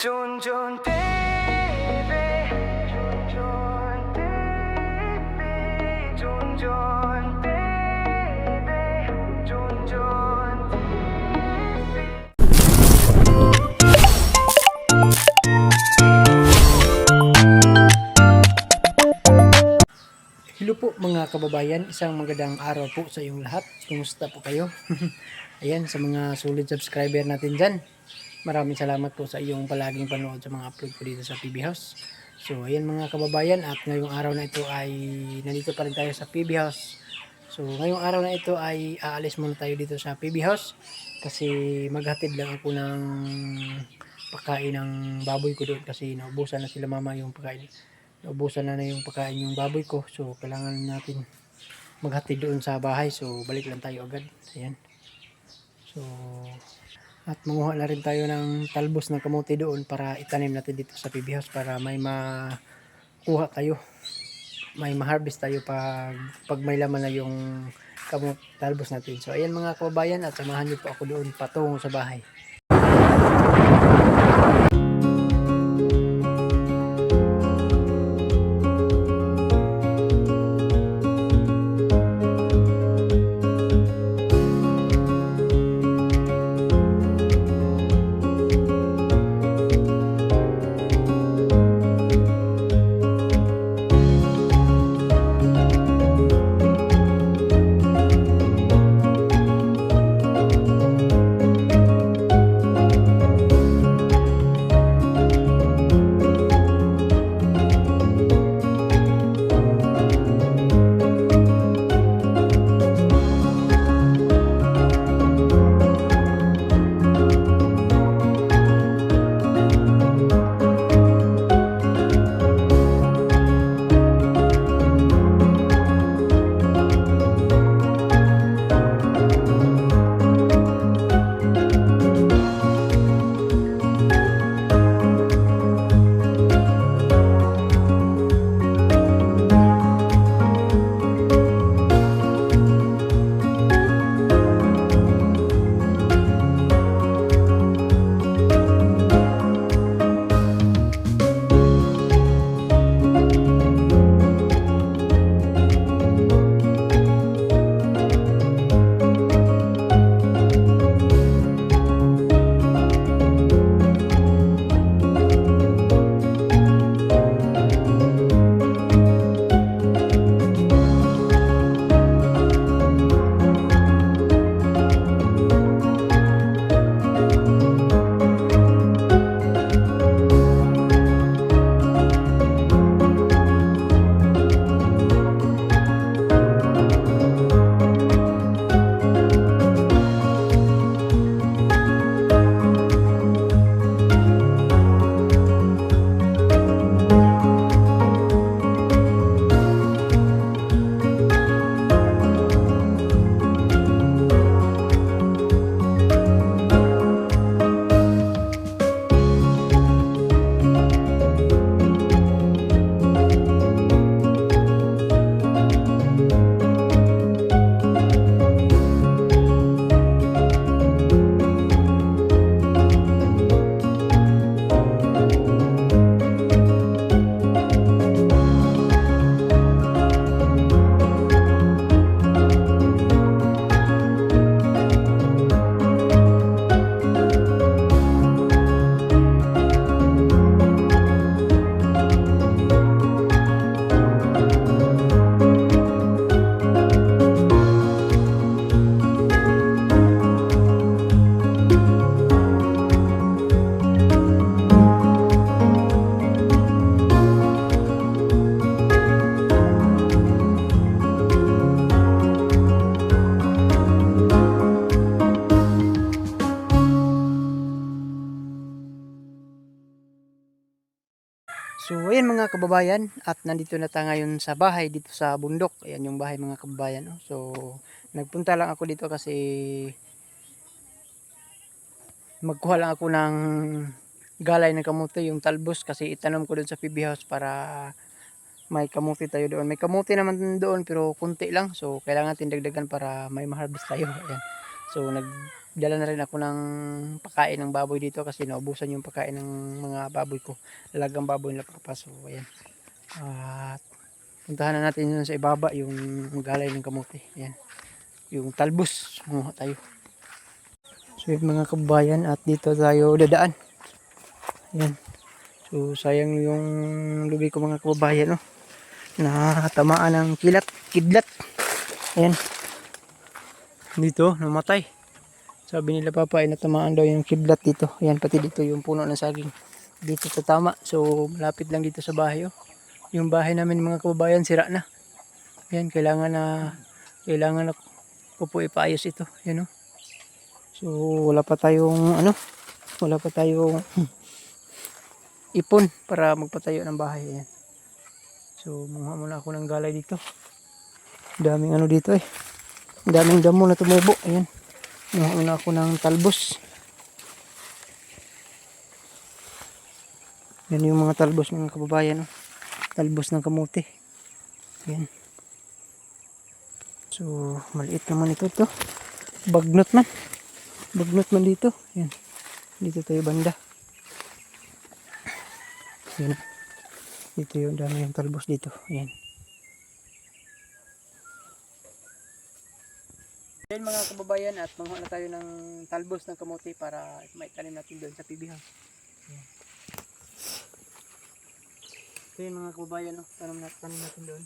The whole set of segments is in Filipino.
Junjun baby, Junjun baby, Junjun baby, Junjun baby. Hello po mga kababayan, isang magandang araw po sa iyong lahat. Kumusta po kayo? Ayan, sa mga solid subscriber natin dyan. Maraming salamat po sa iyong palaging panood sa mga upload ko dito sa PB House. So ayan mga kababayan, at ngayong araw na ito ay nandito pa rin tayo sa PB House. So ngayong araw na ito ay aalis muna tayo dito sa PB House kasi maghatid lang ako ng pagkain ng baboy ko doon kasi naubusan na sila mama yung pagkain. Naubusan na yung pagkain yung baboy ko, so kailangan natin maghatid doon sa bahay, so balik lang tayo agad. Ayan, so at manguha na rin tayo ng talbos ng kamote doon para itanim natin dito sa PB House para may makuha tayo, may ma-harvest tayo pag may laman na yung talbos natin. So ayan mga kababayan, at samahan niyo po ako doon patungo sa bahay. So ayan mga kababayan, at nandito na tayo ngayon sa bahay dito sa bundok. Ayan yung bahay mga kababayan. No? So nagpunta lang ako dito kasi magkuha lang ako ng galay ng kamote, yung talbos, kasi itanong ko doon sa PB House para may kamote tayo doon. May kamote naman doon pero kunti lang. So kailangan natin dagdagan para may ma-harvest tayo. Ayan. So Dala na rin ako ng pagkain ng baboy dito kasi naubusan yung pagkain ng mga baboy ko. Alagang baboy na pakapaso. Ayan. At puntahan na natin yun sa ibaba, yung galay ng kamote. Ayan. Yung talbos. Manguha tayo. So yun mga kabayan, at dito tayo dadaan. Ayan. So sayang yung lubi ko mga kababayan, no? Natamaan ng kidlat. Ayan. Dito, namatay. Sabi nila papa ay natamaan daw yung kidlat dito. Ayan, pati dito yung puno ng saging. Dito sa tama. So malapit lang dito sa bahay. Oh. Yung bahay namin mga kababayan sira na. Ayan, kailangan na po ipaayos ito. Ayan, oh. So wala pa tayong ipon para magpatayo ng bahay. Ayan. So mungha muna ako ng galay dito. Daming dito eh. Daming damo na tumubo. Ayan. Mungha muna ako ng talbos. Yan yung mga talbos mga kababayan. Oh. Talbos ng kamote. Ayan. So maliit naman ito. Bagnot man dito. Ayan. Dito tayo banda. Ayan. Dito yung dami yung talbos dito. Ayan. Ayan mga kababayan, at manguha na tayo ng talbos ng kamote para maitanim natin doon sa PB house. Ayan. Ayan mga kababayan, no? Tanim natin doon.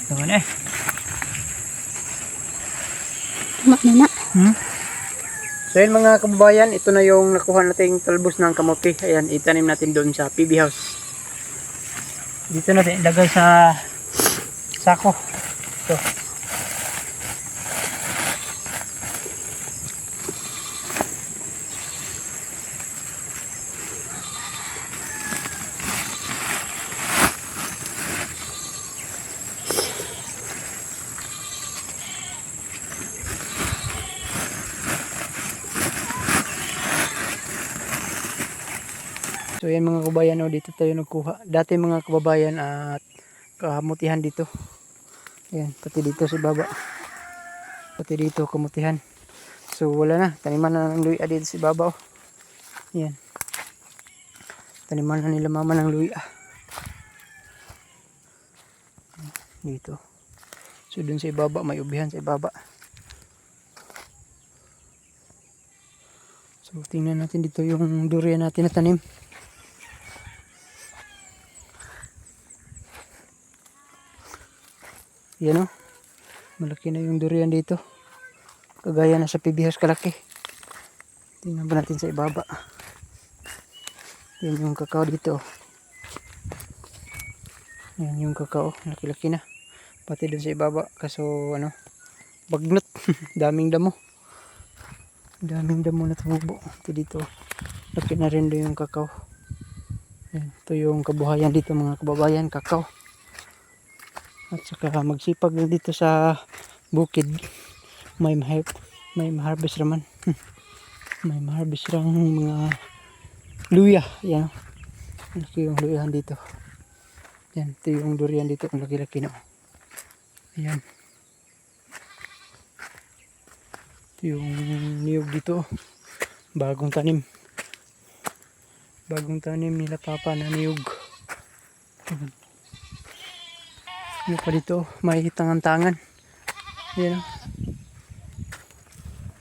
Naman eh. Tama na na. So yun mga kababayan, ito na yung nakuha nating talbos ng kamote. Ayan, itanim natin doon sa PB house. Dito natin ilagay sa sako. Ito. So yan mga kababayan, oh, dito tayo nagkuha. Dati mga kababayan at kamutihan dito. Ayan, pati dito sa baba. Pati dito kamutihan. So wala na, taniman na ng luya dito sa baba. Oh. Ayan. Taniman na nila mama ng luya. Dito. So dun sa ibaba, may ubihan sa ibaba. So tingnan natin dito yung durian natin na tanim. Yan o. Malaki na yung durian dito. Kagaya na sa PB House kalaki. Tingnan ba natin sa ibaba. Yan yung kakao dito. Yan yung kakao. Laki-laki na. Pati dun sa ibaba. Kaso ano. Bagnot. Daming damo. Daming damo na tumubo. Ito dito. Laki na rin doon yung kakao. Yan. Ito yung kabuhayan dito mga kababayan. Kakao. At saka magsipag lang dito sa bukid. May ma-harvest raman. May ma-harvest rang mga luya. Yan. Laki yung luyahan dito. Yan. Ito yung durian dito. Ang laki-laki na. Ayan. Ito yung niyog dito. Bagong tanim. Bagong tanim nila papa na niyog. Ayan. Ano pa dito, may tangan-tangan. Yan o.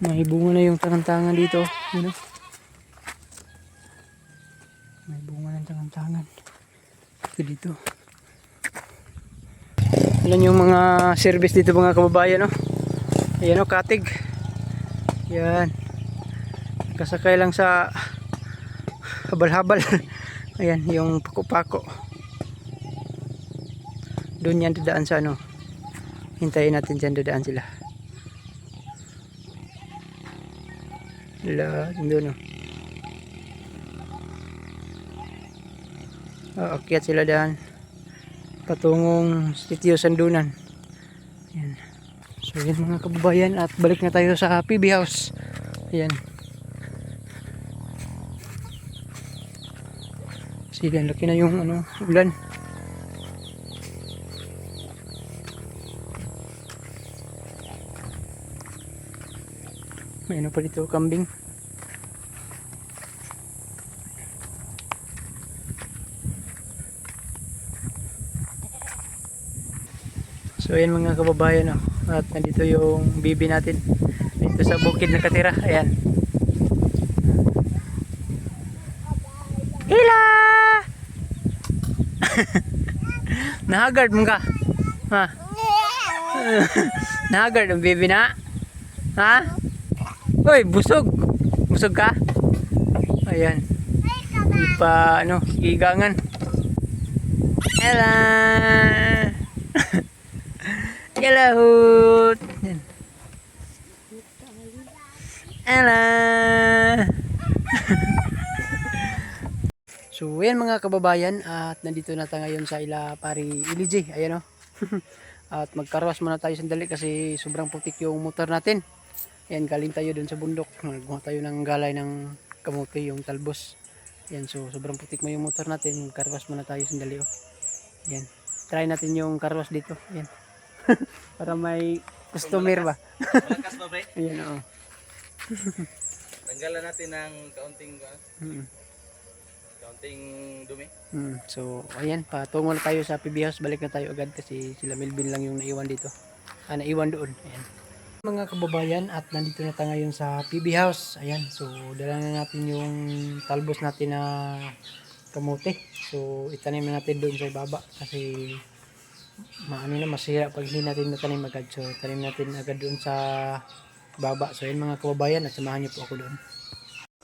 May bunga na yung tangan-tangan dito. Yan o. May bunga ng tangan-tangan. Ito dito. Alam yung mga service dito mga kababayan o. Ayan o, katig. Yan. Kasakay lang sa habal-habal. Ayan, yung pako-pako. Doon yan dadaan sa ano. Hintayin natin dyan dadaan sila. Doon o. Akyat sila daan. Patungong Sitio Sandunan. Yan. So yan mga kababayan. At balik na tayo sa PB House. Ayan. Sige, laki na yung ano, ulan. May ano pa dito, kambing. So ayan mga kababayan, oh. At nandito yung bibi natin. Dito sa bukid nakatira. Ayan. Hila! Nahagard mo ka? Ha? Nahagard ang bibi na? Ha? Uy, busog. Busog ka? Ayan. Ipa, ano, igangan. Hello. Hello. Yan. Hello. So, yan mga kababayan. At nandito na tayo ngayon sa ila pari Iliji. Ayan o. At magkarwas muna tayo sandali kasi sobrang putik yung motor natin. Ayan, galing tayo dun sa bundok. Nagkuha tayo ng galay ng kamote, yung talbos. Ayan, so sobrang putik mo yung motor natin. Karwas muna tayo sandali. Oh. Ayan, try natin yung karwas dito. Ayan. Para may customer ba? Malakas ba, pre? Ayan, oo. Tanggalan natin ng kaunting dumi. So, ayan, patungo na tayo sa PB House. Balik na tayo agad kasi sila Melvin lang yung naiwan dito. Naiwan doon. Ayan. Mga kababayan, at nandito na tayo ngayon sa PB House. Ayan, so dala na natin yung talbos natin na kamote. So itanim na natin doon sa ibaba kasi maano na, masira pag hindi natin natanim agad. So tanim natin agad doon sa baba. So yan mga kababayan, at samahan niyo po ako doon.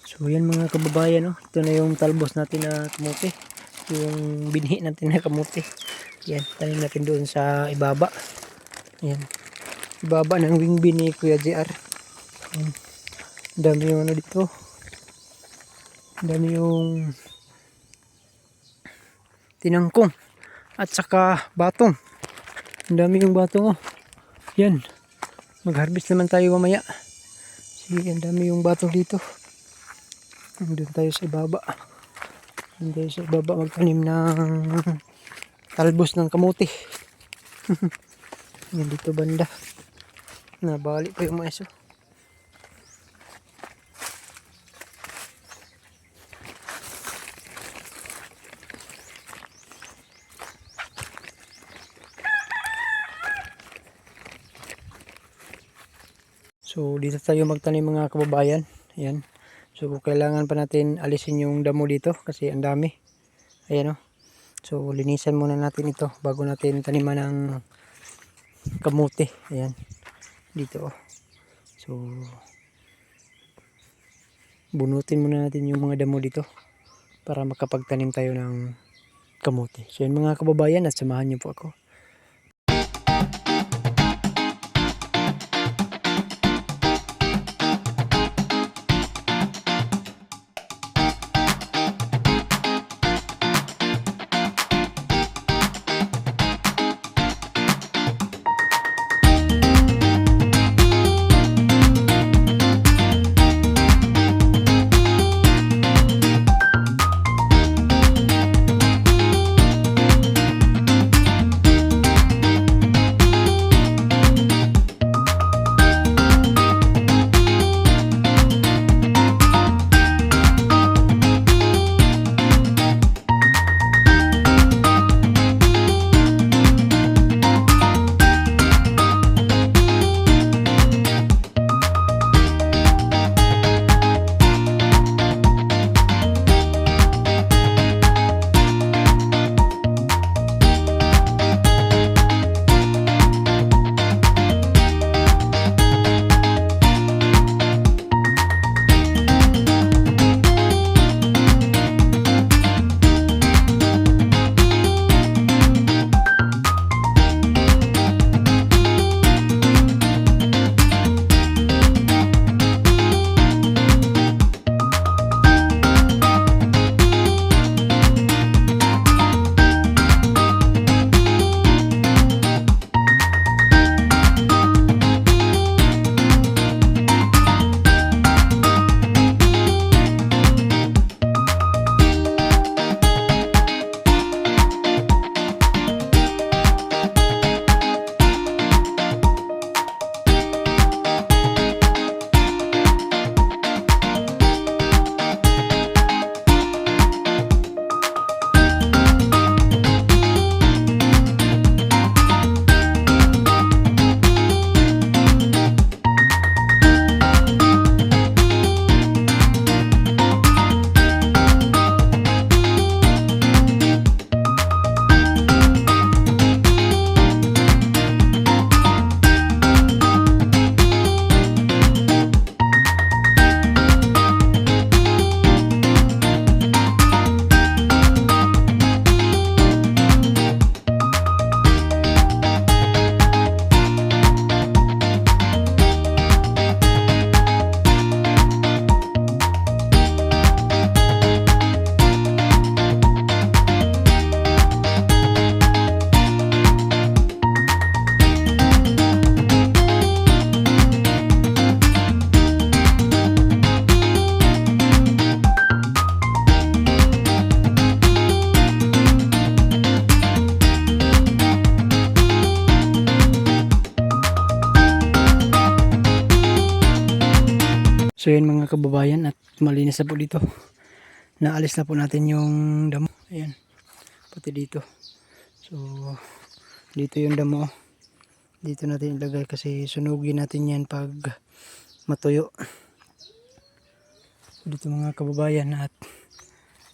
So yan mga kababayan, oh. Ito na yung talbos natin na kamote. Yung binhi natin na kamote. Yan, tanim natin doon sa ibaba. Ayan. Ibaba ng wing bean ni Kuya JR. Ayan. Dami yung ano dito. Dami yung tinangkong at saka batong. Ang dami yung batong oh. Yan. Mag-harvest naman tayo mamaya. Sige, ang dami yung batong dito. Doon tayo sa ibaba. Doon tayo sa ibaba magtanim ng talbos ng kamote. Yan dito banda. Nabali pa yung mais oh. So dito tayo magtanim mga kababayan. Ayan. So kailangan pa natin alisin yung damo dito kasi ang dami. Ayan o. So linisan muna natin ito bago natin taniman ng kamote. Ayan. Dito o. So bunutin muna natin yung mga damo dito para makapagtanim tayo ng kamote. So yun mga kababayan at samahan niyo po ako. So yun mga kababayan at malinis na po dito. Naalis na po natin yung damo. Ayan. Pati dito. So dito yung damo. Dito natin ilagay kasi sunugin natin yan pag matuyo. Dito mga kababayan at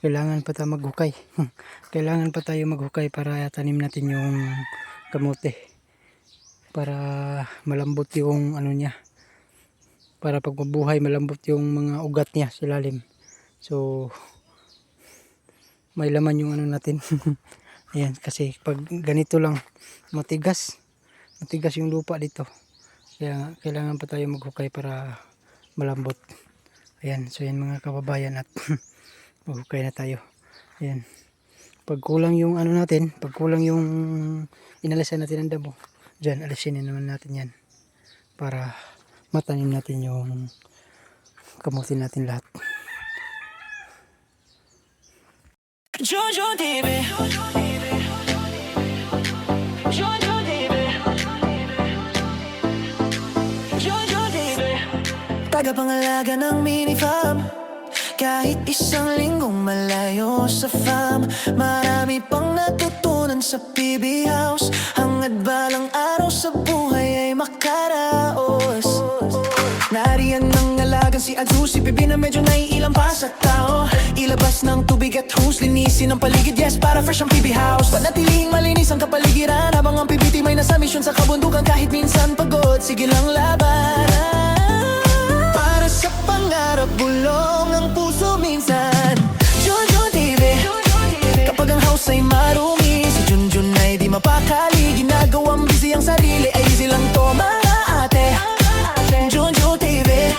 kailangan pa tayo maghukay. Kailangan pa tayo maghukay para tanim natin yung kamote. Para malambot yung ano niya. Para pag mabuhay malambot yung mga ugat niya sa ilalim. So may laman yung ano natin. Ayan, kasi pag ganito lang matigas, matigas yung lupa dito. Kaya kailangan pa tayo maghukay para malambot. Ayan, so yan mga kababayan at maghukay na tayo. Ayan. Pag kulang yung ano natin, pag kulang yung inalisan natin ng damo, dyan alisin naman natin yan para matanim natin yung kamutin natin lahat. Jojo TV. Jojo TV. Jojo TV. Tagapangalaga ng mini farm. Kahit isang linggong malayo sa farm, marami pang natutunan sa PB House. Hangad balang araw sa buhay ay makaraos. Nariyan ng alagang si Azu, si Bibi na medyo naiilang pa sa tao. Ilabas ng tubig at hose, linisin ang paligid, yes, para fresh ang PB House. Panatilihing malinis ang kapaligiran, habang ang PBT may nasa misyon sa kabundukan. Kahit minsan pagod, sige lang laban. Para sa pangarap, bulong ang puso minsan. Jojo TV. Kapag ang house ay marumi, si Junjun ay di mapakali. Ginagawang busy ang sarili, ay easy lang to mga ate. Jojo TV.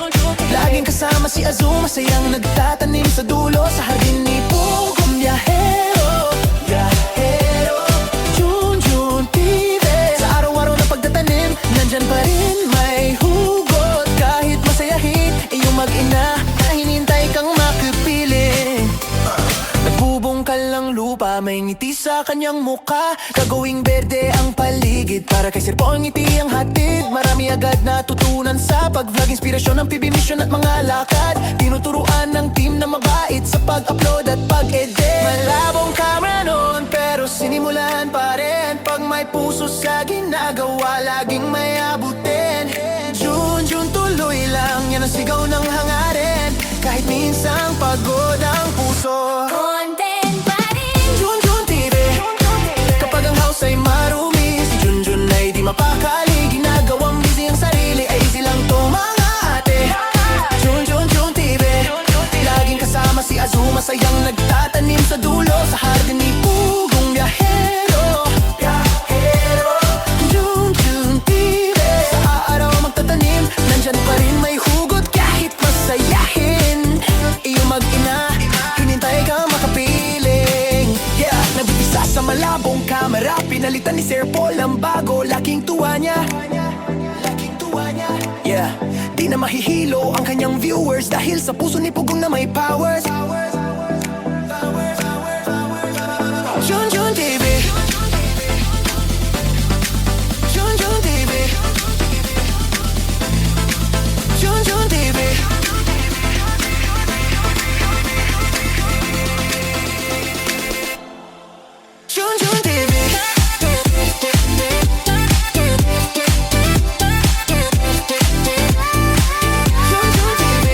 Laging kasama si Azu, masayang nagtatanim sa dulo sa hardin ni Pugong Biyahero. Biyahero. Junjun TV. Sa araw-araw na pagtatanim, nandyan pa rin may hugot. Kahit masayahin, iyong mag-ina na hinintay kang makipiling. Nagbubungkal ang lupa, may ngiti sa kanyang muka. Gagawing berde ang paligid, para kay Sir Po ang ngiti ang hatid. Marami agad natutunan sa pag-vlog, inspirasyon ng PB mission at mga lakad. Tinuturuan ng team na mabait sa pag-upload at pag-edit. Malabong camera noon, pero sinimulan pa rin. Pag may puso sa ginagawa, laging may abutin. Junjun tuloy lang, yan ang sigaw ng hangarin. Kahit minsang pagod ang puso, Content pa rin. Junjun TV. Kapag ang house ay marumi, si Junjun ay di mapakali. Ginagawang busy ang sarili, ay easy lang to mga ate. Junjun TV. Laging kasama si Azu, masayang nagtatanim sa dulo sa hardin ni Pugong Biyahero. Biyahero. Junjun TV. Sa araw magtatanim, nandyan pa rin may hugot. Kahit masayahin, iyong mag-ina, hinintay kang makapiling. Yeah, nabibisa sa malabong kamera, pinalitan ni Sir Paul ang bago. Laking tuwa niya, laking tuwa niya. Yeah, di na mahihilo ang kanyang viewers dahil sa puso ni Pugong na may powers. Junjun TV. Junjun TV. Junjun TV. Junjun TV. Junjun TV. Junjun TV.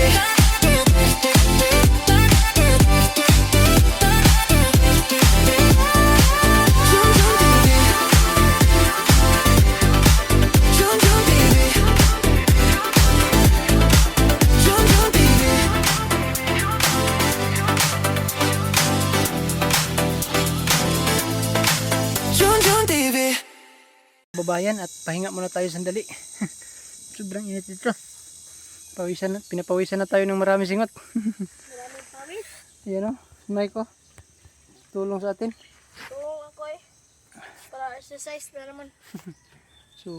Junjun TV. Junjun TV. Junjun TV. Babayan, at pahinga muna tayo sandali. Sobrang init dito. Pinapawisan na tayo ng marami singot. Maraming pawis. Ayan o, si Mike o. Tulong sa atin. Tulong ako eh. Para exercise na naman. So,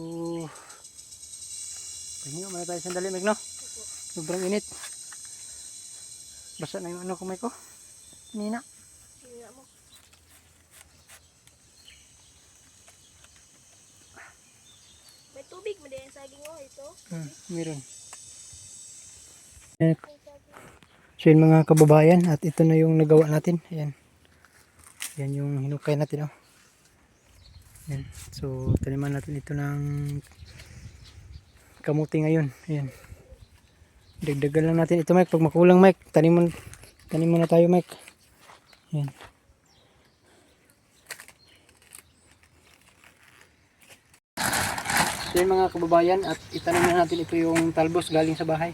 pahinga muna tayo sandali, Mike, no? Sobrang init. Basa na yung ano ko, Mike, o. Nina. Tingnan mo. May tubig mo din sa saging mo ito. Meron. So yun mga kababayan, at ito na yung nagawa natin. Ayan. Yan yung hinukay natin, oh. Ayan. So taniman natin ito ng kamuti ngayon. Ayan. Dagdagan lang natin ito, Mike. Pag makulang, Mike, tanim mo na tayo, Mike. Ayan. So yun mga kababayan, at itanim na natin ito yung talbos galing sa bahay.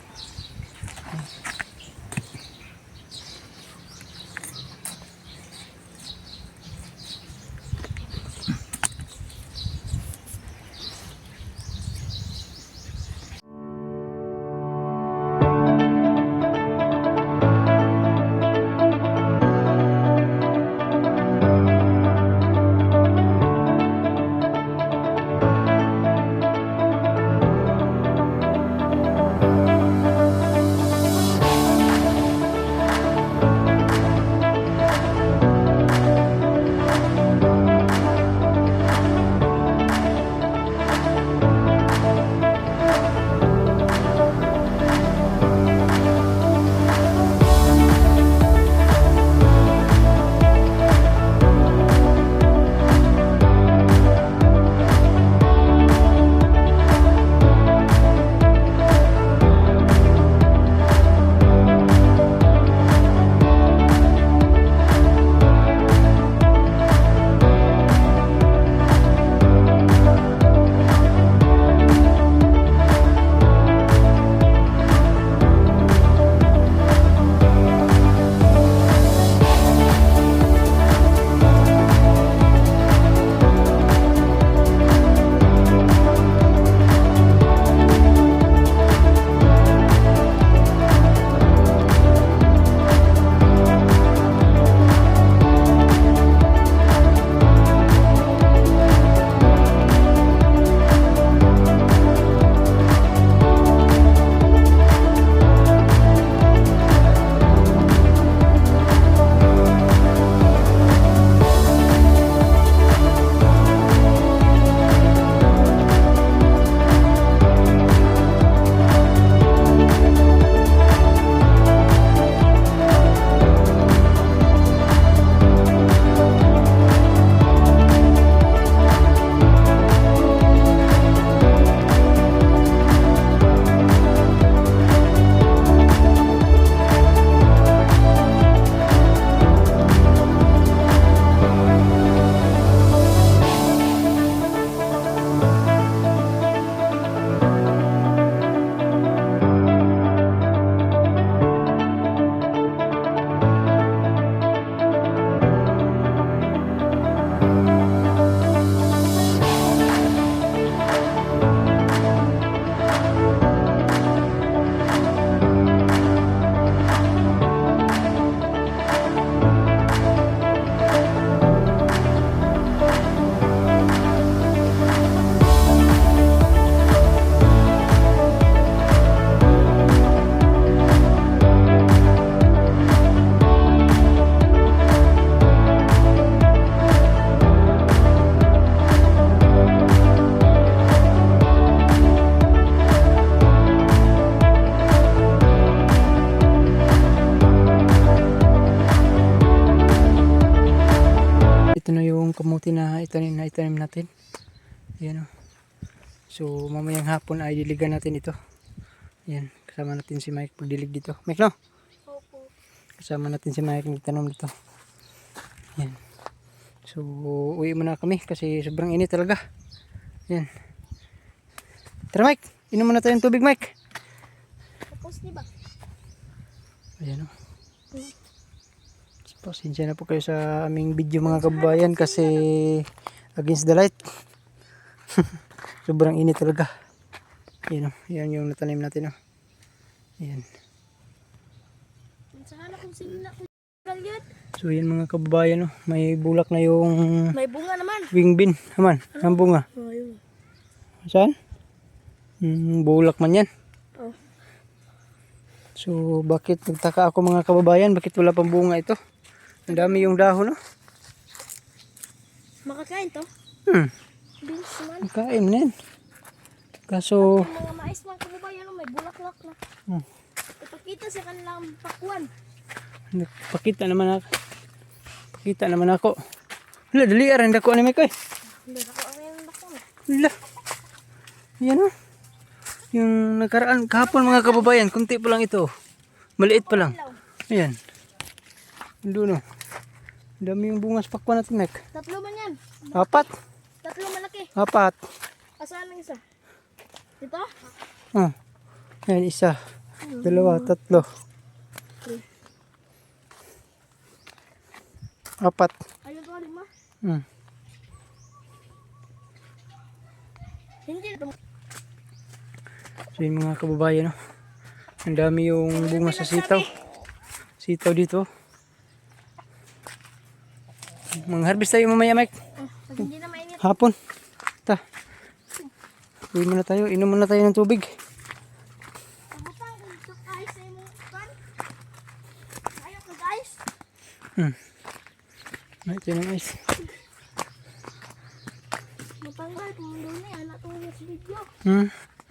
kamuti na itanim natin. Ayan o. So mamayang hapon ay diligan natin ito. Ayan, kasama natin si Mike pagdilig dito. Mike, no? Opo. Kasama natin si Mike nagtanom dito. Ayan. So uwi muna kami kasi sobrang init talaga. Ayan. Tara Mike, inom muna tayo ng tubig Mike. Tapos di ba? Ayan o. Pasensya na po kayo sa aming video mga kababayan kasi against the light. Sobrang init talaga. Ayan o. Ayan yung natanim natin o. Ayan. Sana kung sino na kung galyat. So yan mga kababayan o. May bulak na yung May bunga naman. wing bean. Aman, ang bunga. Oh, yun. Saan? Bulak man yan. Oh. So bakit nagtaka ako mga kababayan? Bakit wala pang bunga ito? Ang dami yung dahon no? Makakain to? Bilis naman. Kain na yan. Kaso Yung mga mais mga kababayan may bulaklak na. Ipakita sa kanilang pakwan. pakita naman ako. Hala, dali aran dako ni Mike. Hindi ako ang yan ako. Hala. Yan o. Yung nagkaraan kahapon mga kababayan, kunti pa lang ito. Maliit pa lang. Ayan. Doon o. Dami yung bunga sa pakwan natin, Mike. 3 man yan. 4. 3 malaki. 4. Asaan ang isa? Dito? Oh. Ayan, 1, 2, 3. 4. Ayun to 5. Hmm. Hindi ito. So yun mga kababayan no? Ang dami yung bunga sa sitaw. Sitaw dito. Mag-harvest tayo mamaya Mike. Pag hindi na mainit. Hapon. Ta. Uwi muna tayo. Inom muna tayo ng tubig. Pagutang kung gusto guys sa imong kan. Ayaw ka guys. Ito yung ice. Matanggal kung doon na anak tong sa video.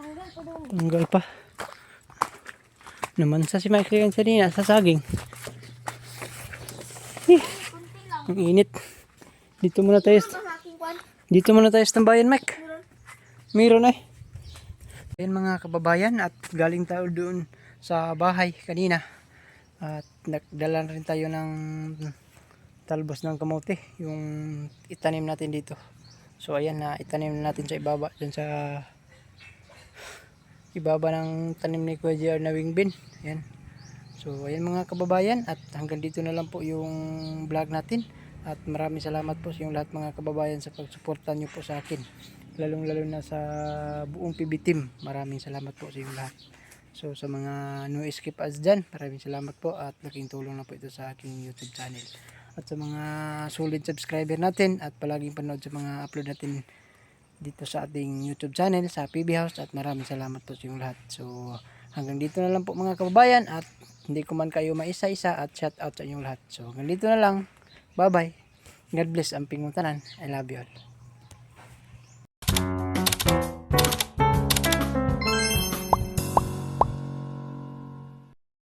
Tanggal pa doon. Tanggal pa. Naman sa si Mike yan sa nina sa saging. Kunti lang. Ang init. Dito muna tayo. Ang aking kwan. Dito muna tayo sa tambayan Mike. Meron. Meron eh. Ayan mga kababayan at galing tayo doon sa bahay kanina. At nagdala rin tayo ng talbos ng kamote. Yung itanim natin dito. So ayan na itanim natin sa ibaba. Dyan sa ibaba ng tanim ni Kuya JR na wing bean. Ayan. So ayan mga kababayan. At hanggang dito na lang po yung vlog natin. At maraming salamat po sa yung lahat mga kababayan sa pagsuporta nyo po sa akin. Lalong lalo na sa buong PB team. Maraming salamat po sa yung lahat. So sa mga no skip ads dyan, maraming salamat po at laking tulong na po ito sa aking YouTube channel. At sa mga solid subscriber natin at palaging panood sa mga upload natin dito sa ating YouTube channel sa PB House at maraming salamat po sa yung lahat. So hanggang dito na lang po mga kababayan at hindi ko man kayo maisa-isa at shout out sa inyong lahat. So hanggang dito na lang. Bye bye. God bless ang pinguntanan. I love you all.